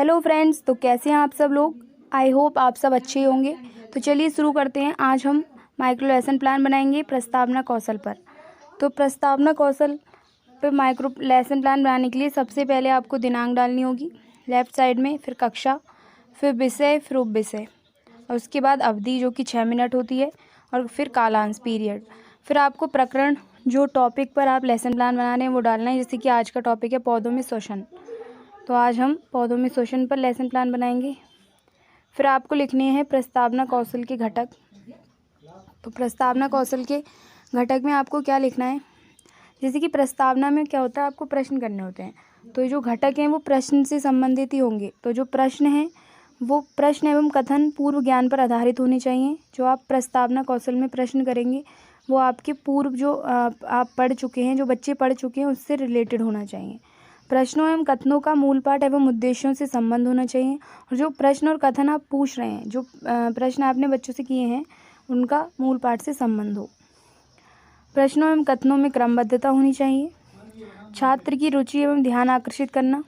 Hello friends, तो कैसे हैं आप सब लोग। आई होप आप सब अच्छे होंगे। तो चलिए शुरू करते हैं। आज हम माइक्रो लेसन प्लान बनाएंगे प्रस्तावना कौशल पर। तो प्रस्तावना कौशल पर माइक्रो लेसन प्लान बनाने के लिए सबसे पहले आपको दिनांक डालनी होगी लेफ़्ट साइड में, फिर कक्षा, फिर विषय, फिर उपविषय, और उसके बाद अवधि जो कि 6 मिनट होती है, और फिर कालांश पीरियड। फिर आपको प्रकरण जो टॉपिक पर आप लेसन प्लान बना रहे हैं वो डालना है। जैसे कि आज का टॉपिक है पौधों में श्वसन, तो आज हम पौधों में श्वसन पर लेसन प्लान बनाएंगे। फिर आपको लिखने हैं प्रस्तावना कौशल के घटक। तो प्रस्तावना कौशल के घटक में आपको क्या लिखना है, जैसे कि प्रस्तावना में क्या होता है, आपको प्रश्न करने होते हैं, तो जो घटक हैं वो प्रश्न से संबंधित ही होंगे। तो जो प्रश्न हैं वो प्रश्न एवं कथन पूर्व ज्ञान पर आधारित होने चाहिए। जो आप प्रस्तावना कौशल में प्रश्न करेंगे वो आपके पूर्व जो आप पढ़ चुके हैं, जो बच्चे पढ़ चुके हैं, उससे रिलेटेड होना चाहिए। प्रश्नों एवं कथनों का मूल पाठ एवं उद्देश्यों से संबंध होना चाहिए। और जो प्रश्न और कथन आप पूछ रहे हैं, जो प्रश्न आपने बच्चों से किए हैं, उनका मूल पाठ से संबंध हो। प्रश्नों एवं कथनों में क्रमबद्धता होनी चाहिए। छात्र की रुचि एवं ध्यान आकर्षित करना।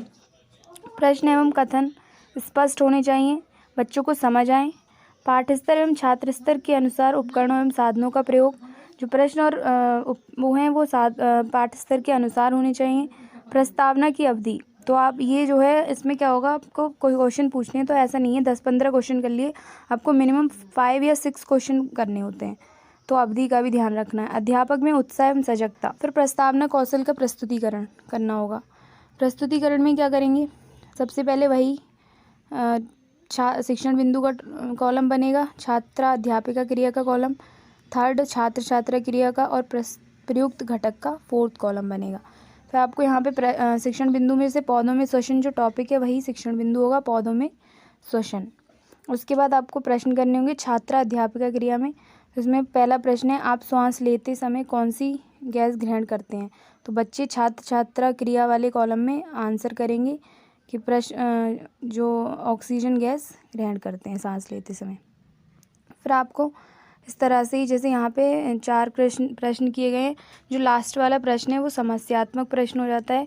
प्रश्न एवं कथन स्पष्ट होने चाहिए, बच्चों को समझ आए। पाठ स्तर एवं छात्र स्तर के अनुसार उपकरणों एवं साधनों का प्रयोग। जो प्रश्न और वो हैं वो पाठ स्तर के अनुसार होने चाहिए। प्रस्तावना की अवधि, तो आप ये जो है इसमें क्या होगा, आपको कोई क्वेश्चन पूछने हैं तो ऐसा नहीं है 10-15 क्वेश्चन कर लिए, आपको मिनिमम 5 या 6 क्वेश्चन करने होते हैं, तो अवधि का भी ध्यान रखना है। अध्यापक में उत्साह एवं सजगता। फिर प्रस्तावना कौशल का प्रस्तुतिकरण करना होगा। प्रस्तुतिकरण में क्या करेंगे, सबसे पहले वही शिक्षण बिंदु का कॉलम बनेगा, छात्रा अध्यापिका क्रिया का कॉलम 3rd, छात्र छात्रा क्रिया का, और प्रयुक्त घटक का 4th कॉलम बनेगा। फिर आपको यहाँ पे शिक्षण बिंदु में से पौधों में श्वसन जो टॉपिक है वही शिक्षण बिंदु होगा, पौधों में श्वसन। उसके बाद आपको प्रश्न करने होंगे छात्रा अध्यापिका क्रिया में। इसमें पहला प्रश्न है, आप श्वास लेते समय कौन सी गैस ग्रहण करते हैं। तो बच्चे छात्र छात्रा क्रिया वाले कॉलम में आंसर करेंगे कि प्रश्न जो ऑक्सीजन गैस ग्रहण करते हैं सांस लेते समय। फिर आपको इस तरह से ही, जैसे यहाँ पे 4 प्रश्न किए गए हैं, जो लास्ट वाला प्रश्न है वो समस्यात्मक प्रश्न हो जाता है।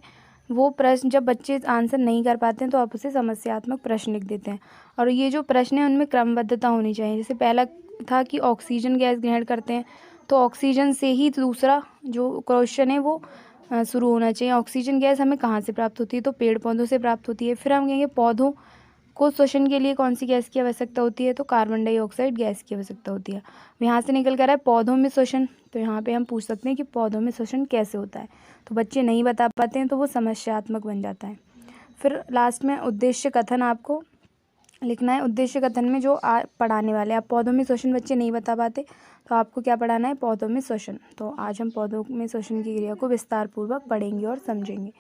वो प्रश्न जब बच्चे आंसर नहीं कर पाते हैं तो आप उसे समस्यात्मक प्रश्न लिख देते हैं। और ये जो प्रश्न है उनमें क्रमबद्धता होनी चाहिए। जैसे पहला था कि ऑक्सीजन गैस ग्रहण करते हैं, तो ऑक्सीजन से ही दूसरा जो क्वेश्चन है वो शुरू होना चाहिए। ऑक्सीजन गैस हमें कहाँ से प्राप्त होती है, तो पेड़ पौधों से प्राप्त होती है। फिर हम कहेंगे पौधों को श्वसन के लिए कौन सी गैस की आवश्यकता होती है, तो कार्बन डाइऑक्साइड गैस की आवश्यकता होती है। यहाँ से निकल कर है पौधों में श्वसन, तो यहाँ पे हम पूछ सकते हैं कि पौधों में श्वसन कैसे होता है। तो बच्चे नहीं बता पाते हैं तो वो समस्यात्मक बन जाता है। फिर लास्ट में उद्देश्य कथन आपको लिखना है। उद्देश्य कथन में जो पढ़ाने वाले, आप पौधों में श्वसन बच्चे नहीं बता पाते तो आपको क्या पढ़ाना है, पौधों में श्वसन। तो आज हम पौधों में श्वसन की क्रिया को विस्तार पूर्वक पढ़ेंगे और समझेंगे।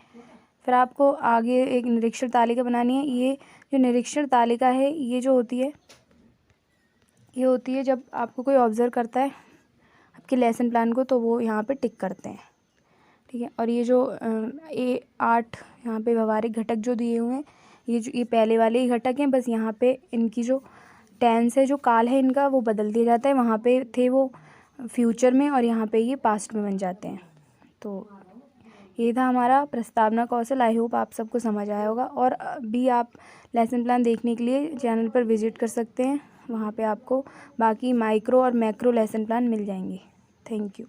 फिर आपको आगे एक निरीक्षण तालिका बनानी है। ये जो निरीक्षण तालिका है ये जो होती है, ये होती है जब आपको कोई ऑब्जर्व करता है आपके लेसन प्लान को, तो वो यहाँ पे टिक करते हैं, ठीक है। और ये जो 8 यहाँ पे व्यवहारिक घटक जो दिए हुए हैं, ये पहले वाले ही घटक हैं, बस यहाँ पे इनकी जो टेंस है, जो काल है इनका, वो बदल दिया जाता है। वहाँ पे थे वो फ्यूचर में और यहाँ पे ये पास्ट में बन जाते हैं। तो ये था हमारा प्रस्तावना कौशल। आई होप आप सबको समझ आया होगा। और भी आप लेसन प्लान देखने के लिए चैनल पर विजिट कर सकते हैं, वहाँ पे आपको बाकी माइक्रो और मैक्रो लेसन प्लान मिल जाएंगे। Thank you.